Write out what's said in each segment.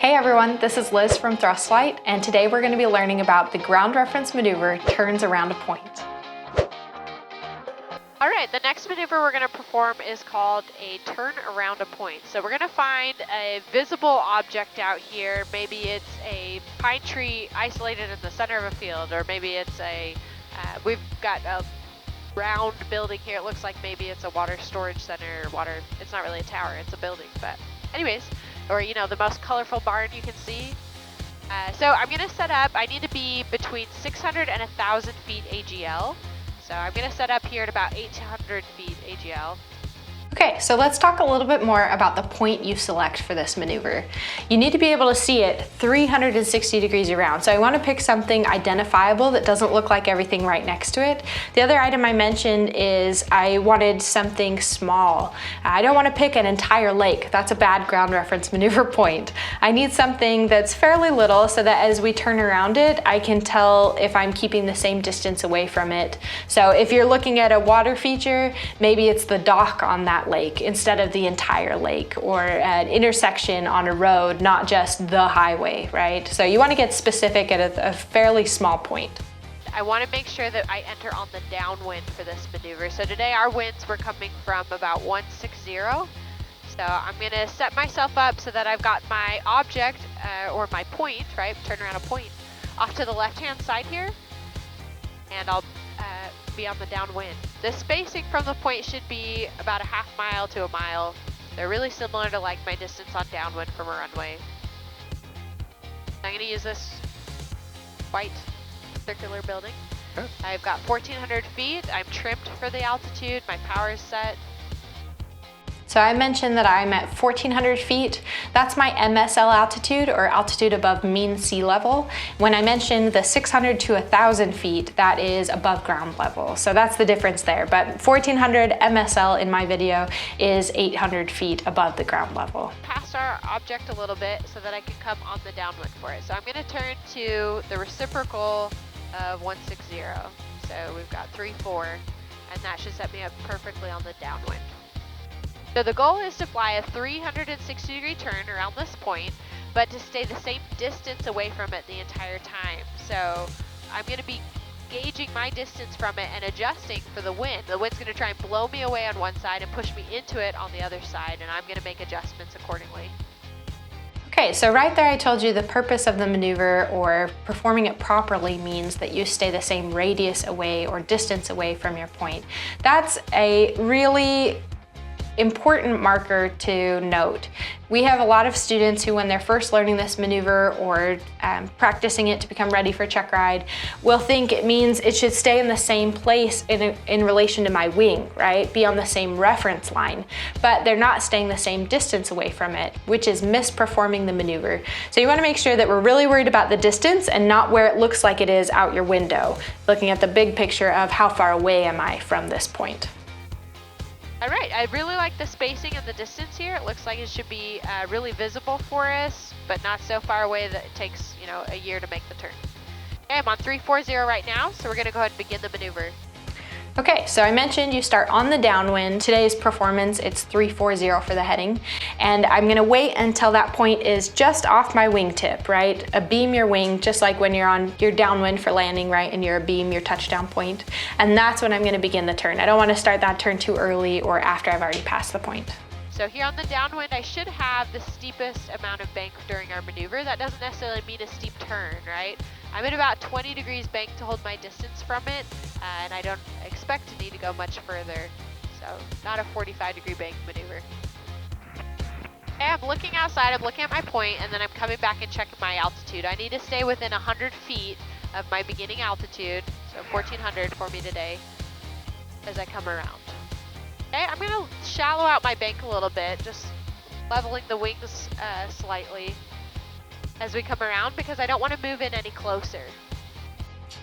Hey everyone, this is Liz from Thrust Flight, and today we're going to be learning about the ground reference maneuver, turns around a point. All right, the next maneuver we're going to perform is called a turn around a point. So we're going to find a visible object out here. Maybe it's a pine tree isolated in the center of a field, or maybe it's we've got a round building here. It looks like maybe it's a water storage center, it's not really a tower, it's a building, but anyways, or you know, the most colorful barn you can see. So I'm going to set up, I need to be between 600 and 1,000 feet AGL. So I'm going to set up here at about 800 feet AGL. Okay, so let's talk a little bit more about the point you select for this maneuver. You need to be able to see it 360 degrees around. So I want to pick something identifiable that doesn't look like everything right next to it. The other item I mentioned is I wanted something small. I don't want to pick an entire lake. That's a bad ground reference maneuver point. I need something that's fairly little so that as we turn around it, I can tell if I'm keeping the same distance away from it. So if you're looking at a water feature, maybe it's the dock on that lake instead of the entire lake, or an intersection on a road, not just the highway, right? So you want to get specific at a fairly small point. I want to make sure that I enter on the downwind for this maneuver. So today our winds were coming from about 160. So I'm going to set myself up so that I've got my object or my point, right? Turn around a point off to the left-hand side here, and I'll be on the downwind. The spacing from the point should be about a half mile to a mile. They're really similar to like my distance on downwind from a runway. I'm going to use this white circular building. Okay. I've got 1,400 feet. I'm trimmed for the altitude. My power is set. So I mentioned that I'm at 1,400 feet. That's my MSL altitude, or altitude above mean sea level. When I mentioned the 600 to 1,000 feet, that is above ground level. So that's the difference there. But 1,400 MSL in my video is 800 feet above the ground level. Past our object a little bit so that I can come on the downwind for it. So I'm going to turn to the reciprocal of 160. So we've got 3-4, and that should set me up perfectly on the downwind. So the goal is to fly a 360 degree turn around this point, but to stay the same distance away from it the entire time. So I'm going to be gauging my distance from it and adjusting for the wind. The wind's going to try and blow me away on one side and push me into it on the other side, and I'm going to make adjustments accordingly. Okay, so right there I told you the purpose of the maneuver, or performing it properly, means that you stay the same radius away or distance away from your point. That's a really important marker to note. We have a lot of students who, when they're first learning this maneuver or practicing it to become ready for check ride, will think it means it should stay in the same place in relation to my wing, right? Be on the same reference line, but they're not staying the same distance away from it, which is misperforming the maneuver. So you want to make sure that we're really worried about the distance and not where it looks like it is out your window, looking at the big picture of how far away am I from this point. All right, I really like the spacing and the distance here. It looks like it should be really visible for us, but not so far away that it takes, you know, a year to make the turn. Okay, I'm on 340 right now, so we're gonna go ahead and begin the maneuver. Okay, so I mentioned you start on the downwind. Today's performance, it's 340 for the heading. And I'm gonna wait until that point is just off my wingtip, right? Beam your wing, just like when you're on your downwind for landing, right? And you're beam your touchdown point. And that's when I'm gonna begin the turn. I don't wanna start that turn too early or after I've already passed the point. So here on the downwind, I should have the steepest amount of bank during our maneuver. That doesn't necessarily mean a steep turn, right? I'm at about 20 degrees bank to hold my distance from it, and I don't expect to need to go much further. So not a 45-degree bank maneuver. Okay, I'm looking outside, I'm looking at my point, and then I'm coming back and checking my altitude. I need to stay within 100 feet of my beginning altitude, so 1,400 for me today as I come around. Okay, I'm gonna shallow out my bank a little bit, just leveling the wings slightly as we come around, because I don't want to move in any closer.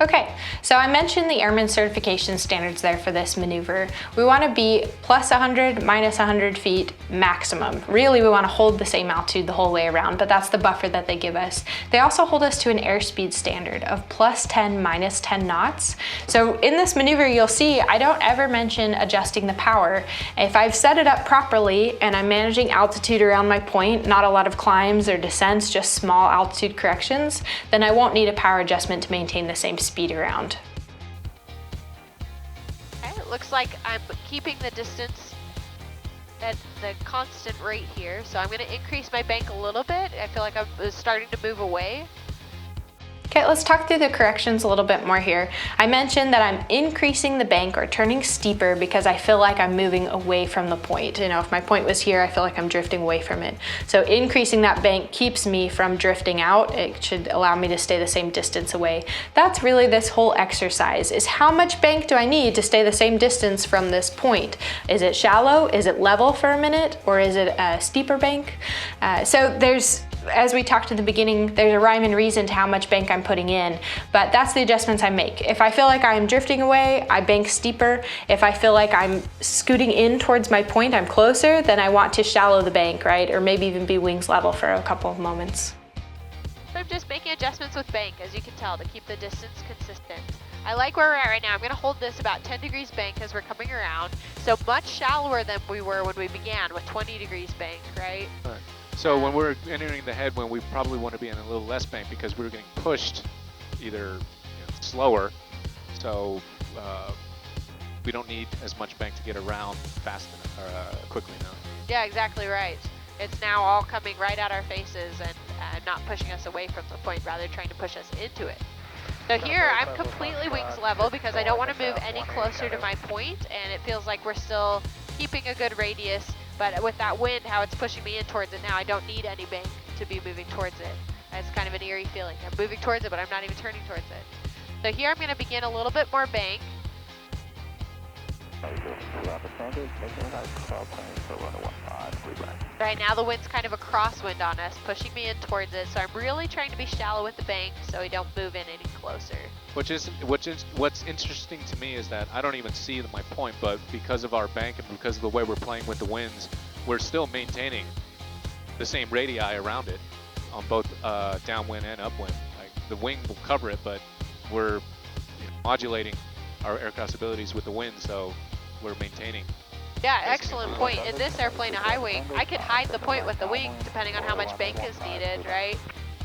Okay, so I mentioned the airman certification standards there for this maneuver. We want to be plus 100, minus 100 feet maximum. Really, we want to hold the same altitude the whole way around, but that's the buffer that they give us. They also hold us to an airspeed standard of plus 10, minus 10 knots. So in this maneuver, you'll see I don't ever mention adjusting the power. If I've set it up properly and I'm managing altitude around my point, not a lot of climbs or descents, just small altitude corrections, then I won't need a power adjustment to maintain the same speed around. Okay, it looks like I'm keeping the distance at the constant rate here, so I'm going to increase my bank a little bit. I feel like I'm starting to move away. Okay, let's talk through the corrections a little bit more here. I mentioned that I'm increasing the bank or turning steeper because I feel like I'm moving away from the point. You know, if my point was here, I feel like I'm drifting away from it. So increasing that bank keeps me from drifting out. It should allow me to stay the same distance away. That's really this whole exercise, is how much bank do I need to stay the same distance from this point? Is it shallow? Is it level for a minute? Or is it a steeper bank? So there's, as we talked at the beginning, there's a rhyme and reason to how much bank I'm putting in, but that's the adjustments I make. If I feel like I'm drifting away, I bank steeper. If I feel like I'm scooting in towards my point, I'm closer, then I want to shallow the bank, right? Or maybe even be wings level for a couple of moments. So I'm just making adjustments with bank, as you can tell, to keep the distance consistent. I like where we're at right now. I'm going to hold this about 10 degrees bank as we're coming around, so much shallower than we were when we began with 20 degrees bank, right? All right. So when we're entering the headwind, we probably want to be in a little less bank because we're getting pushed either slower, so we don't need as much bank to get around fast enough, or quickly enough. Yeah, exactly right. It's now all coming right at our faces and not pushing us away from the point, rather trying to push us into it. So here I'm completely wings level because I don't want to move any closer to my point, and it feels like we're still keeping a good radius. But with that wind, how it's pushing me in towards it now, I don't need any bank to be moving towards it. It's kind of an eerie feeling. I'm moving towards it, but I'm not even turning towards it. So here I'm going to begin a little bit more bank. Right now the wind's kind of a crosswind on us, pushing me in towards it. So I'm really trying to be shallow with the bank so we don't move in any closer. What's interesting to me is that I don't even see my point, but because of our bank and because of the way we're playing with the winds, we're still maintaining the same radii around it on both downwind and upwind. Like the wing will cover it, but we're modulating our aircraft's abilities with the wind, so we're maintaining. Yeah, excellent point. In this airplane, a high wing, I could hide the point with the wing depending on how much bank is needed, right?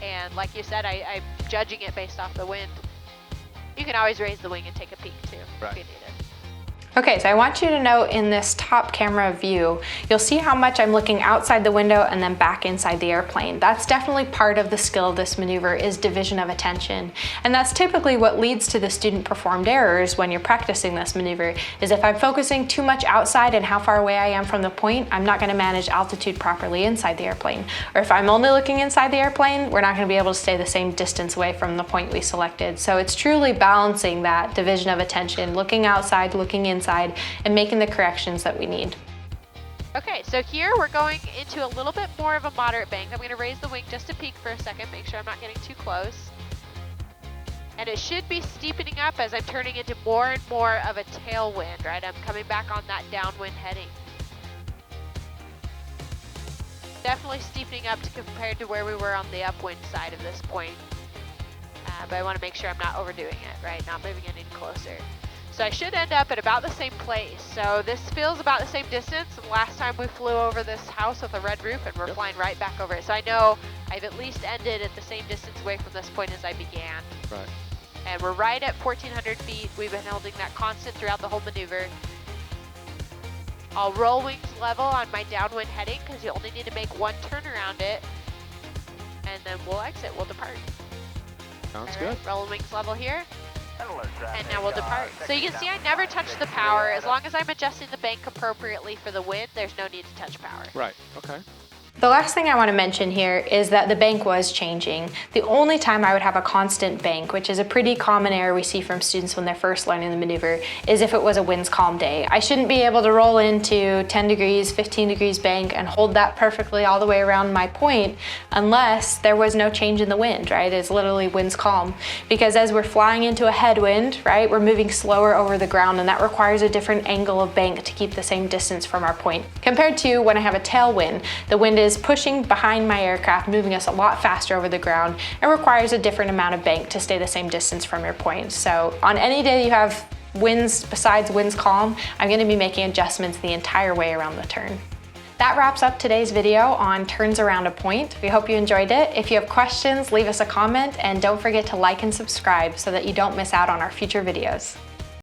And like you said, I'm judging it based off the wind. You can always raise the wing and take a peek too, right, if you need it. Okay, so I want you to note in this top camera view, you'll see how much I'm looking outside the window and then back inside the airplane. That's definitely part of the skill of this maneuver, is division of attention. And that's typically what leads to the student performed errors when you're practicing this maneuver, is if I'm focusing too much outside and how far away I am from the point, I'm not gonna manage altitude properly inside the airplane. Or if I'm only looking inside the airplane, we're not gonna be able to stay the same distance away from the point we selected. So it's truly balancing that division of attention, looking outside, looking inside, and making the corrections that we need. Okay, so here we're going into a little bit more of a moderate bank. I'm going to raise the wing just a peek for a second, make sure I'm not getting too close. And it should be steepening up as I'm turning into more and more of a tailwind, right? I'm coming back on that downwind heading. Definitely steepening up compared to where we were on the upwind side of this point. But I want to make sure I'm not overdoing it, right? Not moving any closer. So I should end up at about the same place. So this feels about the same distance. Last time we flew over this house with a red roof, and we're flying right back over it. So I know I've at least ended at the same distance away from this point as I began. Right. And we're right at 1,400 feet. We've been holding that constant throughout the whole maneuver. I'll roll wings level on my downwind heading because you only need to make one turn around it. And then we'll exit, we'll depart. Sounds good. Roll wings level here. And now we'll depart. So you can see I never touch the power. As long as I'm adjusting the bank appropriately for the wind, there's no need to touch power. Right, okay. The last thing I want to mention here is that the bank was changing. The only time I would have a constant bank, which is a pretty common error we see from students when they're first learning the maneuver, is if it was a winds calm day. I shouldn't be able to roll into 10 degrees, 15 degrees bank and hold that perfectly all the way around my point unless there was no change in the wind, right? It's literally winds calm. Because as we're flying into a headwind, right, we're moving slower over the ground, and that requires a different angle of bank to keep the same distance from our point. Compared to when I have a tailwind, the wind is pushing behind my aircraft, moving us a lot faster over the ground, and requires a different amount of bank to stay the same distance from your point. So on any day you have winds besides winds calm, I'm going to be making adjustments the entire way around the turn. That wraps up today's video on turns around a point. We hope you enjoyed it. If you have questions, leave us a comment, and don't forget to like and subscribe so that you don't miss out on our future videos.